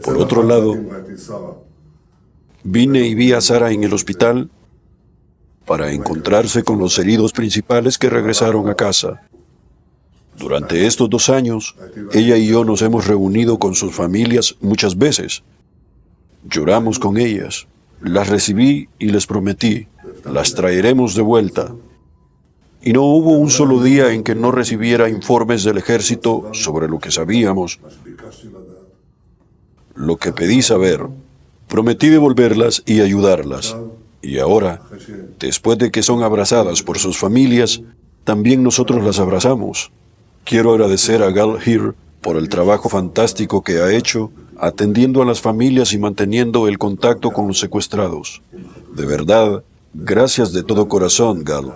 Por otro lado, vine y vi a Sara en el hospital para encontrarse con los heridos principales que regresaron a casa. Durante estos 2 años, ella y yo nos hemos reunido con sus familias muchas veces. Lloramos con ellas, las recibí y les prometí, las traeremos de vuelta. Y no hubo un solo día en que no recibiera informes del ejército sobre lo que sabíamos, lo que pedí saber. Prometí devolverlas y ayudarlas. Y ahora, después de que son abrazadas por sus familias, también nosotros las abrazamos. Quiero agradecer a Gal Heer por el trabajo fantástico que ha hecho atendiendo a las familias y manteniendo el contacto con los secuestrados. De verdad, gracias de todo corazón, Gal.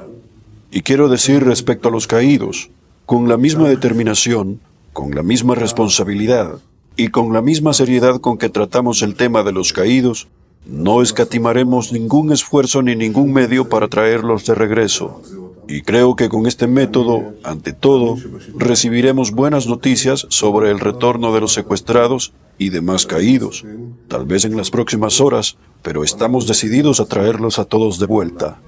Y quiero decir respecto a los caídos, con la misma determinación, con la misma responsabilidad y con la misma seriedad con que tratamos el tema de los caídos, no escatimaremos ningún esfuerzo ni ningún medio para traerlos de regreso. Y creo que con este método, ante todo, recibiremos buenas noticias sobre el retorno de los secuestrados y demás caídos, tal vez en las próximas horas, pero estamos decididos a traerlos a todos de vuelta.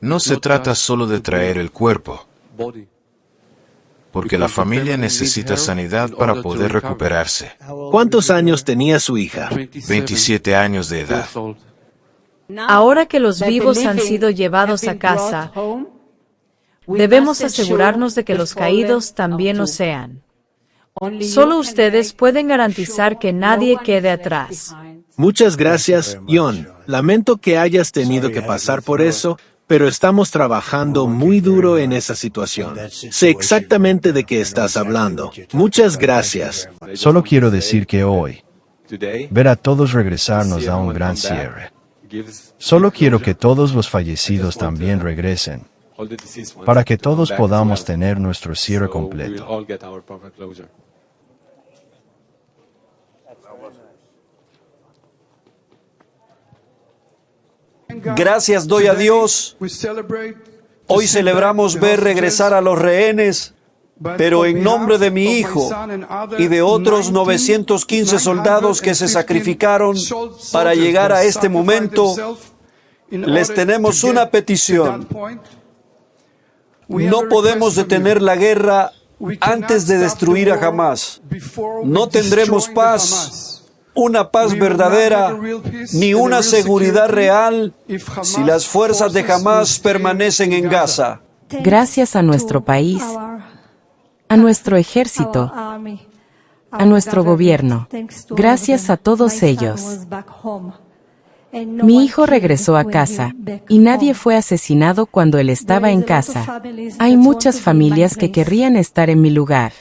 No se trata solo de traer el cuerpo, porque la familia necesita sanidad para poder recuperarse. ¿Cuántos años tenía su hija? 27 años de edad. Ahora que los vivos han sido llevados a casa, debemos asegurarnos de que los caídos también lo sean. Solo ustedes pueden garantizar que nadie quede atrás. Muchas gracias, John. Lamento que hayas tenido que pasar por eso, pero estamos trabajando muy duro en esa situación. Sé exactamente de qué estás hablando. Muchas gracias. Solo quiero decir que hoy, ver a todos regresar nos da un gran cierre. Solo quiero que todos los fallecidos también regresen, para que todos podamos tener nuestro cierre completo. Gracias doy a Dios. Hoy celebramos ver regresar a los rehenes, pero en nombre de mi hijo y de otros 915 soldados que se sacrificaron para llegar a este momento, les tenemos una petición. No podemos detener la guerra antes de destruir a Hamás. No tendremos paz, una paz verdadera, ni una seguridad real si las fuerzas de Hamás permanecen en Gaza. Gracias a nuestro país, a nuestro ejército, a nuestro gobierno. Gracias a todos ellos. Mi hijo regresó a casa, y nadie fue asesinado cuando él estaba en casa. Hay muchas familias que querrían estar en mi lugar.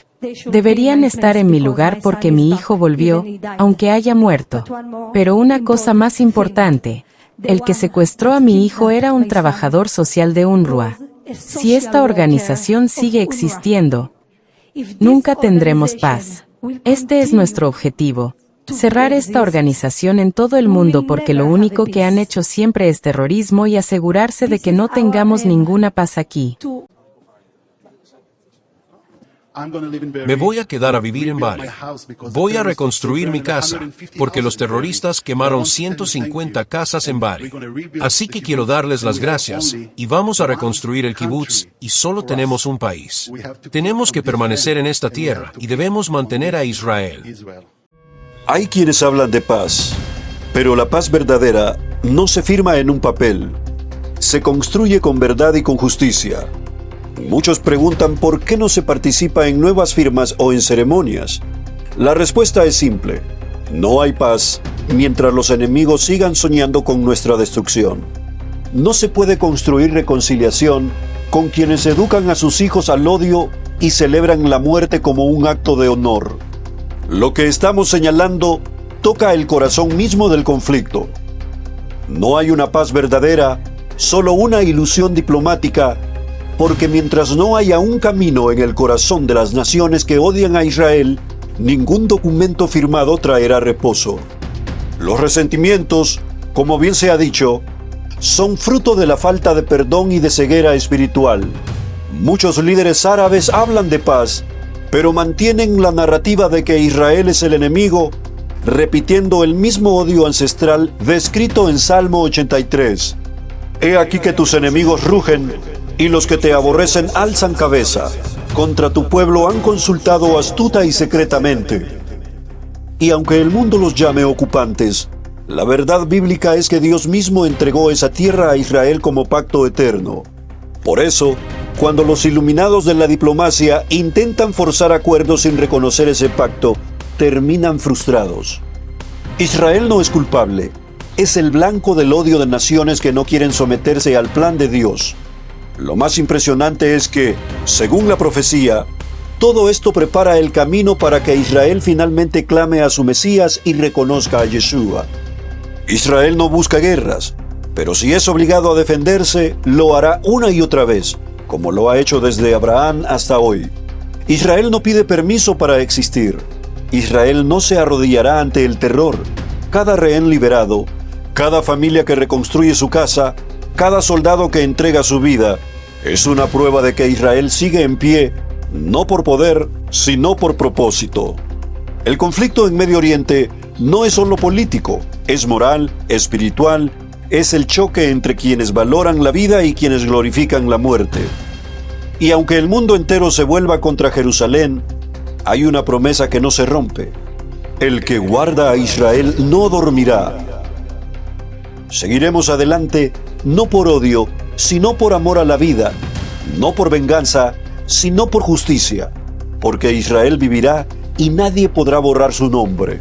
Deberían estar en mi lugar porque mi hijo volvió, aunque haya muerto. Pero una cosa más importante, el que secuestró a mi hijo era un trabajador social de UNRWA. Si esta organización sigue existiendo, nunca tendremos paz. Este es nuestro objetivo. Cerrar esta organización en todo el mundo porque lo único que han hecho siempre es terrorismo y asegurarse de que no tengamos ninguna paz aquí. Me voy a quedar a vivir en Bari. Voy a reconstruir mi casa, porque los terroristas quemaron 150 casas en Bari. Así que quiero darles las gracias, y vamos a reconstruir el kibutz, y solo tenemos un país. Tenemos que permanecer en esta tierra, y debemos mantener a Israel. Hay quienes hablan de paz, pero la paz verdadera no se firma en un papel. Se construye con verdad y con justicia. Muchos preguntan por qué no se participa en nuevas firmas o en ceremonias. La respuesta es simple. No hay paz mientras los enemigos sigan soñando con nuestra destrucción. No se puede construir reconciliación con quienes educan a sus hijos al odio y celebran la muerte como un acto de honor. Lo que estamos señalando toca el corazón mismo del conflicto. No hay una paz verdadera, solo una ilusión diplomática, porque mientras no haya un camino en el corazón de las naciones que odian a Israel, ningún documento firmado traerá reposo. Los resentimientos, como bien se ha dicho, son fruto de la falta de perdón y de ceguera espiritual. Muchos líderes árabes hablan de paz, pero mantienen la narrativa de que Israel es el enemigo, repitiendo el mismo odio ancestral descrito en Salmo 83. He aquí que tus enemigos rugen, y los que te aborrecen alzan cabeza. Contra tu pueblo han consultado astuta y secretamente. Y aunque el mundo los llame ocupantes, la verdad bíblica es que Dios mismo entregó esa tierra a Israel como pacto eterno. Por eso, cuando los iluminados de la diplomacia intentan forzar acuerdos sin reconocer ese pacto, terminan frustrados. Israel no es culpable, es el blanco del odio de naciones que no quieren someterse al plan de Dios. Lo más impresionante es que, según la profecía, todo esto prepara el camino para que Israel finalmente clame a su Mesías y reconozca a Yeshua. Israel no busca guerras, pero si es obligado a defenderse, lo hará una y otra vez, como lo ha hecho desde Abraham hasta hoy. Israel no pide permiso para existir. Israel no se arrodillará ante el terror. Cada rehén liberado, cada familia que reconstruye su casa, cada soldado que entrega su vida, es una prueba de que Israel sigue en pie, no por poder, sino por propósito. El conflicto en Medio Oriente no es solo político, es moral, espiritual, es el choque entre quienes valoran la vida y quienes glorifican la muerte. Y aunque el mundo entero se vuelva contra Jerusalén, hay una promesa que no se rompe. El que guarda a Israel no dormirá. Seguiremos adelante, no por odio, sino por amor a la vida, no por venganza, sino por justicia, porque Israel vivirá y nadie podrá borrar su nombre.